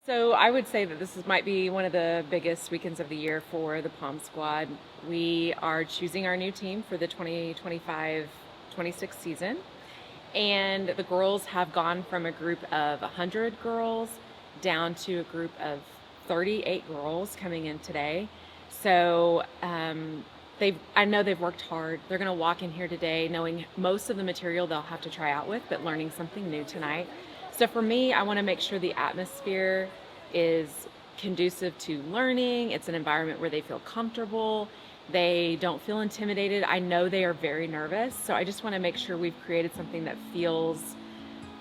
So I would say that might be one of the biggest weekends of the year for the Pom Squad. We are choosing our new team for the 2025-26 season. And the girls have gone from a group of 100 girls down to a group of 38 girls coming in today. So I know they've worked hard. They're going to walk in here today knowing most of the material they'll have to try out with, but learning something new tonight. So for me, I want to make sure the atmosphere is conducive to learning. It's an environment where they feel comfortable. They don't feel intimidated. I know they are very nervous. So I just want to make sure we've created something that feels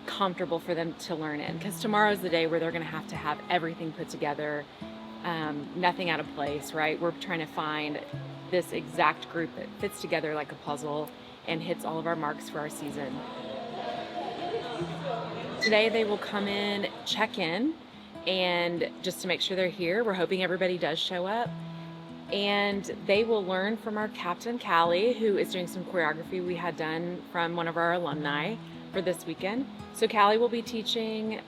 comfortable for them to learn in, because tomorrow's the day where they're going to have everything put together, nothing out of place, right? We're trying to find this exact group that fits together like a puzzle and hits all of our marks for our season. Today they will come in, check in, and just to make sure they're here. We're hoping everybody does show up. And they will learn from our captain, Callie, who is doing some choreography we had done from one of our alumni for this weekend. So Callie will be teaching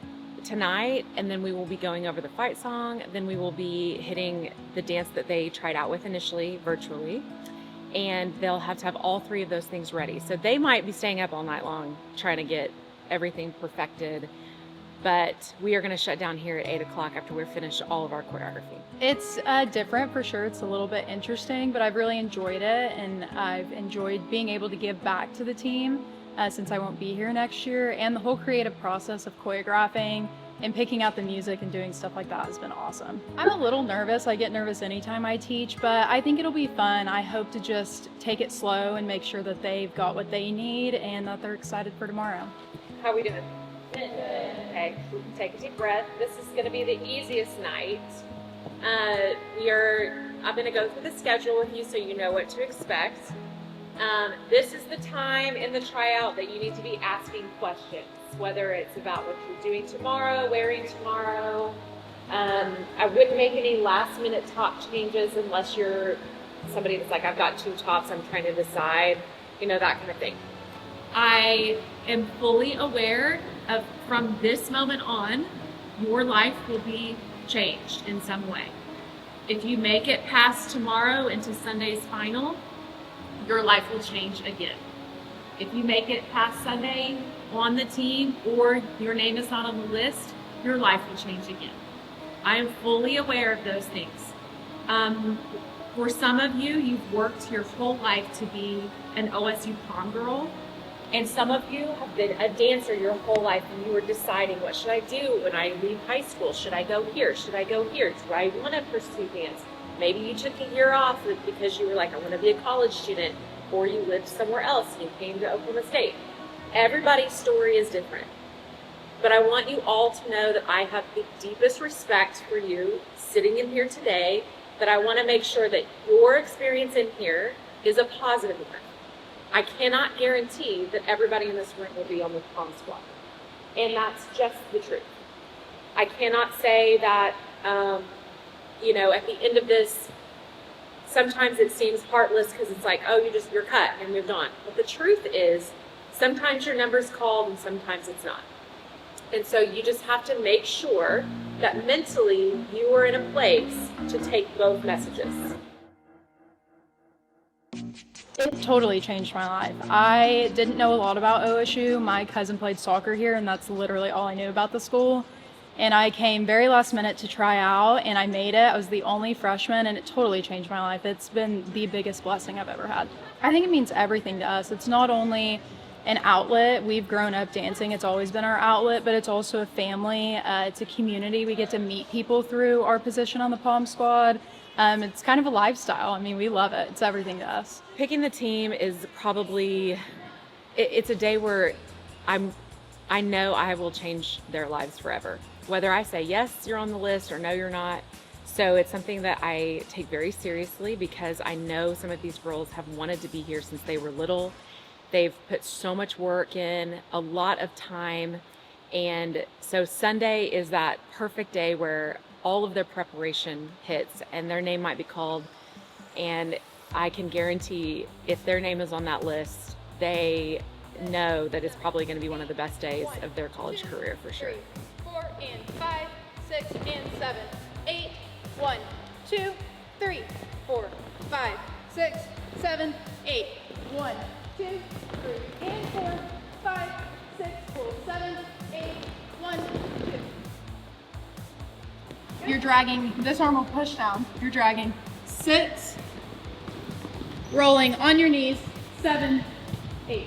tonight, and then we will be going over the fight song. Then we will be hitting the dance that they tried out with initially virtually. And they'll have to have all three of those things ready. So they might be staying up all night long trying to get everything perfected, but we are going to shut down here at 8 o'clock after we're finished all of our choreography. It's different for sure. It's a little bit interesting, but I've really enjoyed it, and I've enjoyed being able to give back to the team since I won't be here next year, and the whole creative process of choreographing and picking out the music and doing stuff like that has been awesome. I'm a little nervous. I get nervous anytime I teach, but I think it'll be fun. I hope to just take it slow and make sure that they've got what they need and that they're excited for tomorrow. How are we doing? Okay, take a deep breath. This is going to be the easiest night. I'm going to go through the schedule with you so you know what to expect. This is the time in the tryout that you need to be asking questions, whether it's about what you're doing tomorrow, wearing tomorrow. I wouldn't make any last minute top changes unless you're somebody that's like, I've got two tops, I'm trying to decide, that kind of thing. I am fully aware of, from this moment on, your life will be changed in some way. If you make it past tomorrow into Sunday's final, your life will change again. If you make it past Sunday on the team or your name is not on the list, your life will change again. I am fully aware of those things. For some of you, you've worked your whole life to be an OSU prom girl. And some of you have been a dancer your whole life, and you were deciding, what should I do when I leave high school? Should I go here? Should I go here? Do I want to pursue dance? Maybe you took a year off because you were like, I want to be a college student, or you lived somewhere else and you came to Oklahoma State. Everybody's story is different. But I want you all to know that I have the deepest respect for you sitting in here today, that I want to make sure that your experience in here is a positive one. I cannot guarantee that everybody in this room will be on the Pom Squad. And that's just the truth. I cannot say that, at the end of this, sometimes it seems heartless because it's like, oh, you're cut and moved on. But the truth is, sometimes your number's called and sometimes it's not. And so you just have to make sure that mentally you are in a place to take both messages. It totally changed my life. I didn't know a lot about OSU. My cousin played soccer here, and that's literally all I knew about the school. And I came very last minute to try out, and I made it. I was the only freshman, and it totally changed my life. It's been the biggest blessing I've ever had. I think it means everything to us. It's not only an outlet. We've grown up dancing. It's always been our outlet, but it's also a family. It's a community. We get to meet people through our position on the Pom Squad. It's kind of a lifestyle. I mean, we love it. It's everything to us. Picking the team is probably, it's a day where I know I will change their lives forever. Whether I say, yes, you're on the list, or no, you're not. So it's something that I take very seriously, because I know some of these girls have wanted to be here since they were little. They've put so much work in, a lot of time. And so Sunday is that perfect day where all of their preparation hits and their name might be called. And I can guarantee if their name is on that list, they know that it's probably going to be one of the best days of their college career for sure. 3, 4, and 5, 6, and 7, 8, 1, 2, 3, 4, 5, 6, 7, 8, 1, 2, 3, and 4, 5, 6, pull, 7, 8, 1, 2. You're dragging, this arm will push down. You're dragging 6, rolling on your knees, 7, 8.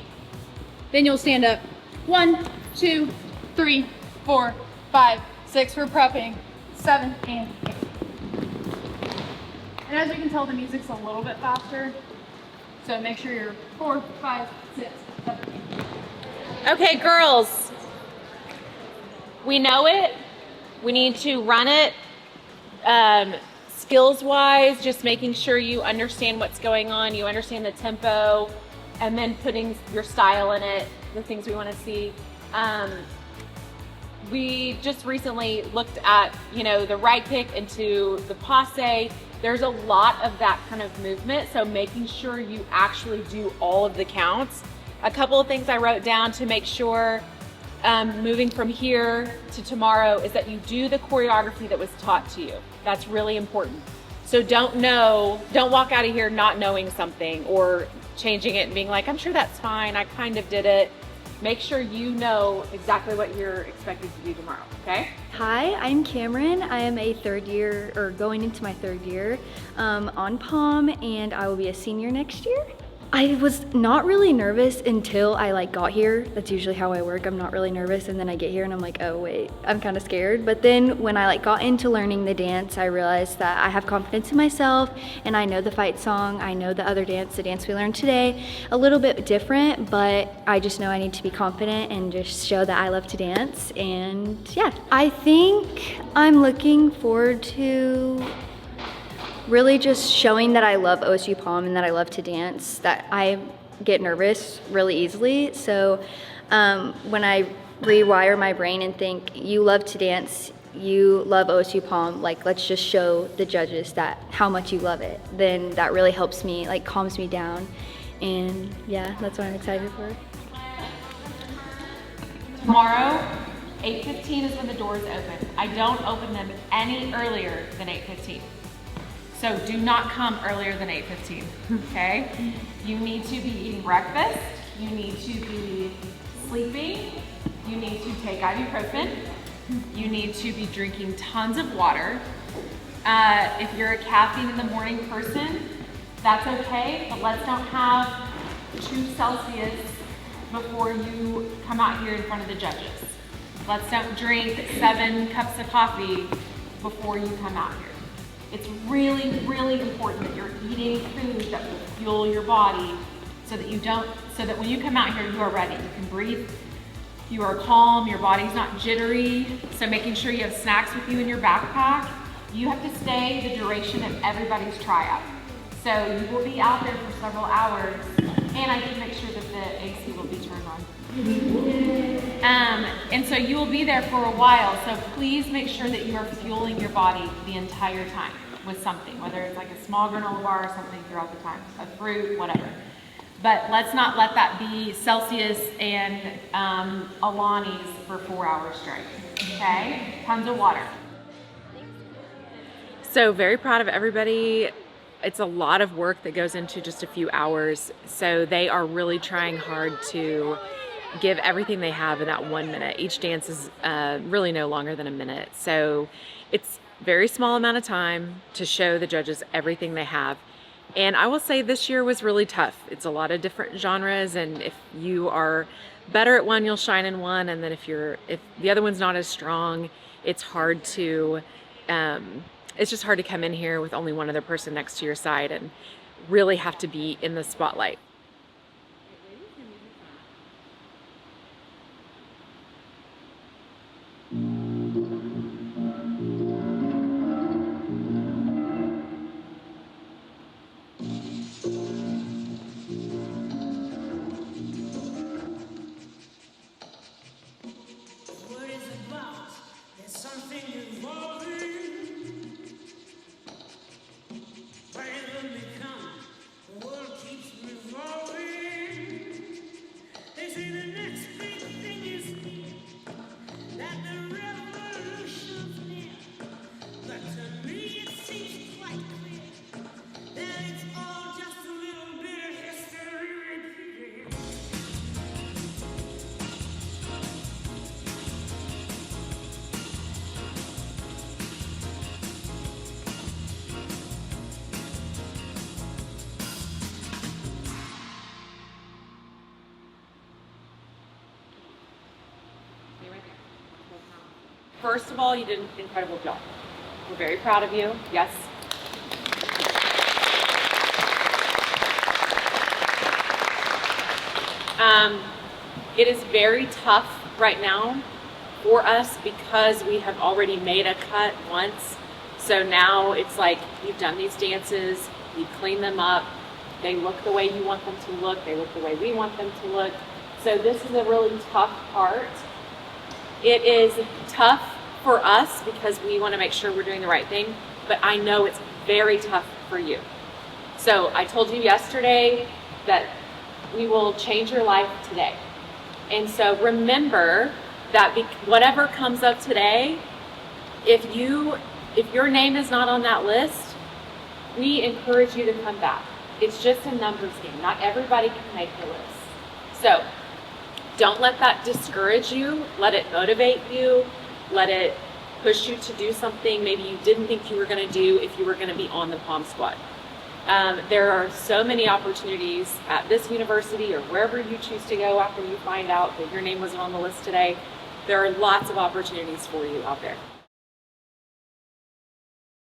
Then you'll stand up. 1, 2, 3, 4, 5, 6. We're prepping. 7 and 8. And as you can tell, the music's a little bit faster. So make sure you're 4, 5, 6, 7, 8. Okay, girls. We know it. We need to run it. Skills-wise, just making sure you understand what's going on, you understand the tempo, and then putting your style in it, the things we want to see. We just recently looked at, the right kick into the passe. There's a lot of that kind of movement, so making sure you actually do all of the counts. A couple of things I wrote down to make sure moving from here to tomorrow is that you do the choreography that was taught to you. That's really important. So don't walk out of here not knowing something or changing it and being like, I'm sure that's fine, I kind of did it. Make sure you know exactly what you're expected to do tomorrow, okay? Hi, I'm Cameron. I am a third year, or going into my third year on POM, and I will be a senior next year. I was not really nervous until I got here. That's usually how I work. I'm not really nervous, and then I get here and I'm like, oh wait, I'm kind of scared. But then when I got into learning the dance, I realized that I have confidence in myself, and I know the fight song, I know the other dance, the dance we learned today, a little bit different, but I just know I need to be confident and just show that I love to dance. And yeah, I think I'm looking forward to really just showing that I love OSU Pom and that I love to dance, that I get nervous really easily. So when I rewire my brain and think, you love to dance, you love OSU Pom, let's just show the judges that how much you love it, then that really helps me, calms me down. And yeah, that's what I'm excited for. Tomorrow, 8:15 is when the doors open. I don't open them any earlier than 8:15. So do not come earlier than 8:15, okay? You need to be eating breakfast, you need to be sleeping, you need to take ibuprofen, you need to be drinking tons of water. If you're a caffeine in the morning person, that's okay, but let's not have 2 Celsius before you come out here in front of the judges. Let's don't drink 7 cups of coffee before you come out here. It's really, really important that you're eating food that will fuel your body so that when you come out here, you are ready. You can breathe, you are calm, your body's not jittery. So making sure you have snacks with you in your backpack. You have to stay the duration of everybody's tryout. So you will be out there for several hours, and I did make sure that the AC will be turned on. And so you will be there for a while, so please make sure that you are fueling your body the entire time with something, whether it's like a small granola bar or something throughout the time, a fruit, whatever. But let's not let that be Celsius and Alani's for 4 hours straight, okay? Tons of water. So very proud of everybody. It's a lot of work that goes into just a few hours, so they are really trying hard to give everything they have in that 1 minute. Each dance is really no longer than a minute, so it's a very small amount of time to show the judges everything they have. And I will say this year was really tough. It's a lot of different genres, and if you are better at one, you'll shine in one, and then if the other one's not as strong, it's hard to it's just hard to come in here with only one other person next to your side and really have to be in the spotlight. first of all, you did an incredible job. We're very proud of you. Yes. It is very tough right now for us because we have already made a cut once. So now it's like you've done these dances, you clean them up, they look the way you want them to look, they look the way we want them to look. So this is a really tough part. It is tough for us because we want to make sure we're doing the right thing, but I know it's very tough for you. So I told you yesterday that we will change your life today. And so remember that whatever comes up today, if your name is not on that list, we encourage you to come back. It's just a numbers game. Not everybody can make the list. So don't let that discourage you. Let it motivate you. Let it push you to do something maybe you didn't think you were going to do if you were going to be on the Pom Squad. There are so many opportunities at this university or wherever you choose to go after you find out that your name wasn't on the list today. There are lots of opportunities for you out there.